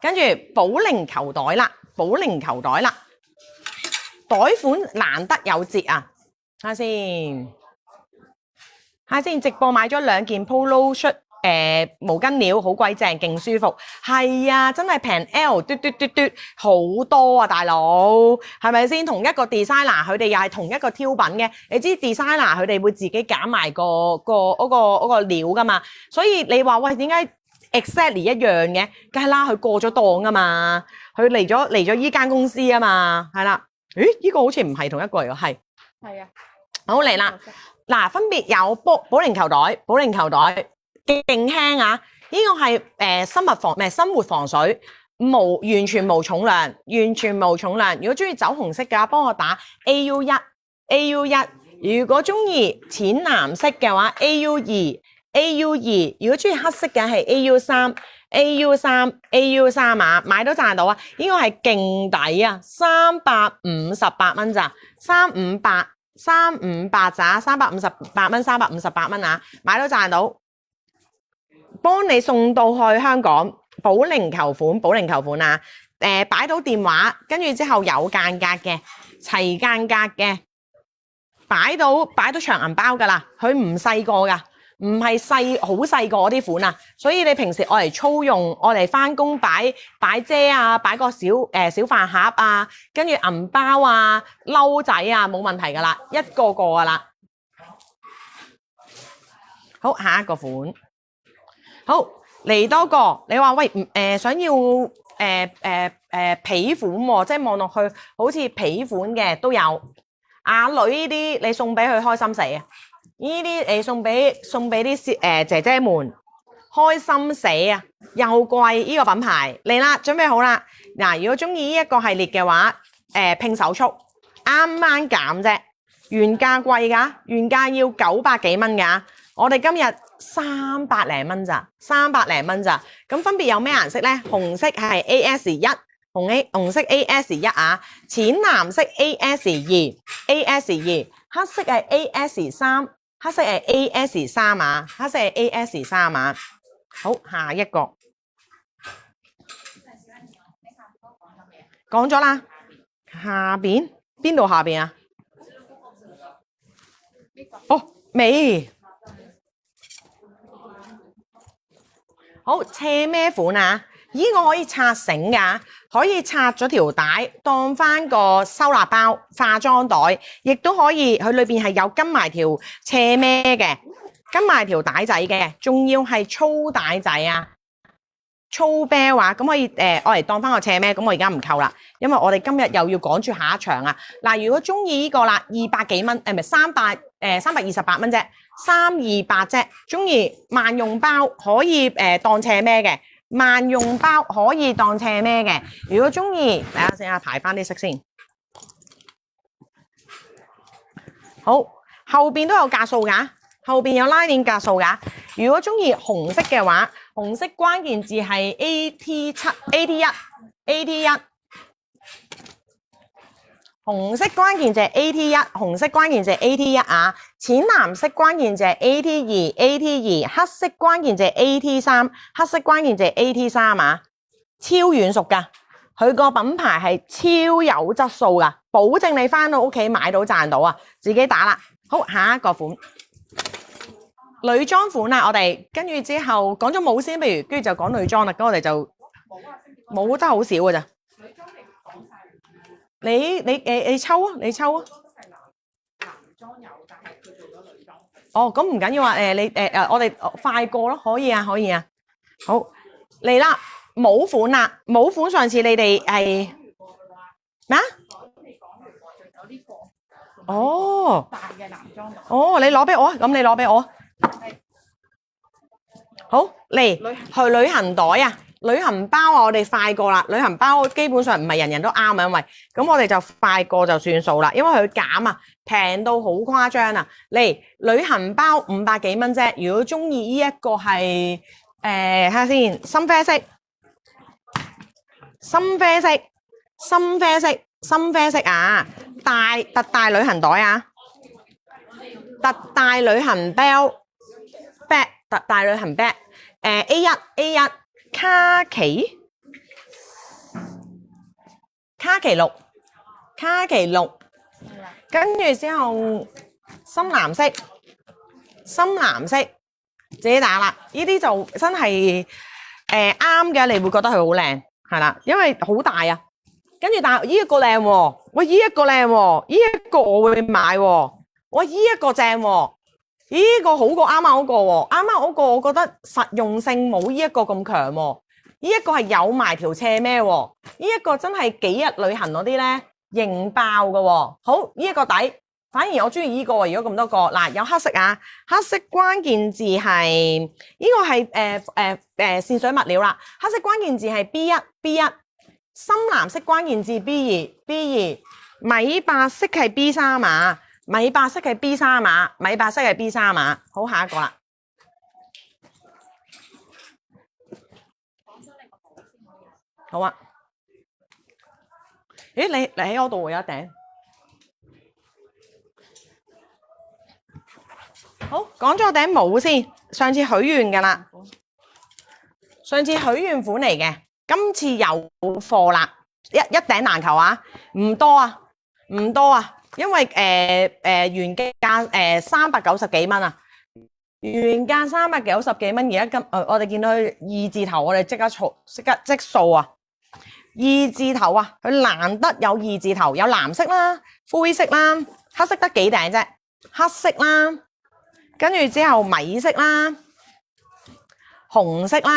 跟住保齡球袋啦，保齡球袋啦，袋款難得有折啊！睇下先，直播買咗2件 Polo shirt。毛巾料好鬼正，勁舒服，係啊，真係平 L 嘟好多啊，大佬，係咪先？同一個 designer， 佢哋又係同一個挑品嘅，你知 designer 佢哋會自己揀埋嗰個料噶嘛，所以你話喂點解 exactly 一樣嘅？梗係啦，佢過咗檔啊嘛，佢嚟咗依間公司啊嘛，係啦，咦？呢個好似唔係同一個嚟㗎，係啊，好嚟啦，嗱，分別有保齡球袋。勁輕啊！呢個係生活防水，完全無重量，如果中意走紅色嘅話，幫我打 AU1。如果中意淺藍色嘅話 AU2。如果中意黑色嘅係 AU3 啊，買到賺到啊！呢個係勁抵啊，358蚊咋，358咋，358蚊，358蚊啊，買到賺到。幫你送到去香港，保齡球款啊！擺到電話，跟住之後有間隔嘅，齊間隔嘅，擺到長銀包噶啦，佢唔細個噶，唔係好細個嗰啲款啊，所以你平時愛嚟粗用，愛嚟翻工擺遮啊，擺個小飯盒啊，跟住銀包啊、褸仔啊，冇問題噶啦，一個噶啦。好，下一個款。好，嚟多個，你話喂想要皮款喎，即係望落去好似皮款嘅都有。阿女呢啲你送俾佢開心死啊！呢啲你送俾啲姐姐們開心死啊！又貴呢個品牌嚟啦，準備好啦。嗱，如果中意呢一個系列嘅話，拼手速啱啱減啫，原價貴㗎，原價要900幾蚊㗎，我哋今日300零蚊咋，咁分別有咩顏色呢？紅色係 AS1，紅色 AS1啊，淺藍色 AS2，黑色係 AS3，黑色係 AS3 啊，好，下一個講咗啦，下邊邊度下邊啊？哦，未。好，斜孭款啊！呢個可以拆繩㗎，可以拆咗條帶當翻個收納包、化妝袋，亦都可以。佢裏邊係有跟埋條斜孭嘅，跟埋條帶仔嘅，仲要係粗帶仔啊！粗啤話咁可以我嚟當翻個斜孭，咁我而家唔扣啦，因為我哋今日又要趕住下一場啊！嗱，如果中意呢個啦，200幾蚊，唔係328蚊啫，328啫，中意萬用包可以當斜孭嘅，萬用包可以當斜孭嘅。如果中意，等下先啊，排翻啲色先。好，後邊都有格數㗎，後邊有拉鏈格數㗎。如果中意紅色嘅話，紅色關鍵字係 AT1，紅色關鍵字係 AT1，啊，淺藍色關鍵字係 AT2，黑色關鍵字係 AT3，黑色關鍵字係 AT3啊，超軟熟㗎，佢個品牌係超有質素㗎，保證你返到屋企買到賺到啊，自己打啦。好，下一個款。女裝款啊，我哋跟住之後講咗帽先，不如跟住就講女裝啦。咁我哋就帽得好少㗎咋。女裝你講晒。你抽啊，你抽啊。男裝有，但係佢做咗女裝。哦，咁唔緊要啊。我哋快過咯，可以啊，可以啊。好嚟啦，帽款啦，帽款上次你哋係咩啊？有呢個。哦。大嘅男裝。哦，你攞俾我啊，咁你攞俾我啊。好嚟去旅行袋啊，旅行包啊，我哋快過啦。旅行包基本上唔係人人都啱啊，因為咁我哋就快過就算數啦，因為佢減啊，平到好誇張啊。嚟旅行包500幾蚊啫。如果中意呢一個係睇下先，深啡色啊，特大旅行袋啊，特大旅行包。特大旅行 bag，A1 卡其卡其綠，卡其綠，跟住之後深藍色，深藍色，自己打啦。呢啲就真係啱嘅，你會覺得佢好靚，係啦，因為好大啊。跟住但係呢一個靚喎，喂，呢一個靚喎，呢一個我會買喎，喂，呢一個正喎，呢個好過啱啱嗰個喎，啱啱嗰個我覺得實用性冇呢一個咁強喎，呢一個係有埋條斜孭喎，呢一個真係幾日旅行嗰啲咧型爆嘅喎。好，呢一個底，反而我中意呢個喎。如果咁多個嗱，有黑色啊，黑色關鍵字係呢個係線水物料啦，黑色關鍵字係 B1。深藍色關鍵字 B2，米白色係 B3 碼，米白色係 B3 碼，米白色係 B3 碼。好，下一個啦。好啊。咦，你喺我度會有一頂。好，講咗頂帽先，上次許願㗎啦，上次許願款嚟嘅。今次有貨啦，一頂難求啊，唔多啊，唔多啊，因為原價390幾蚊啊，原價390幾蚊，而家我哋見到佢二字頭，我哋即刻即數啊，二字頭啊，佢難得有二字頭，有藍色啦、灰色啦、黑色得幾頂啫，黑色啦，跟住之後米色啦、紅色啦。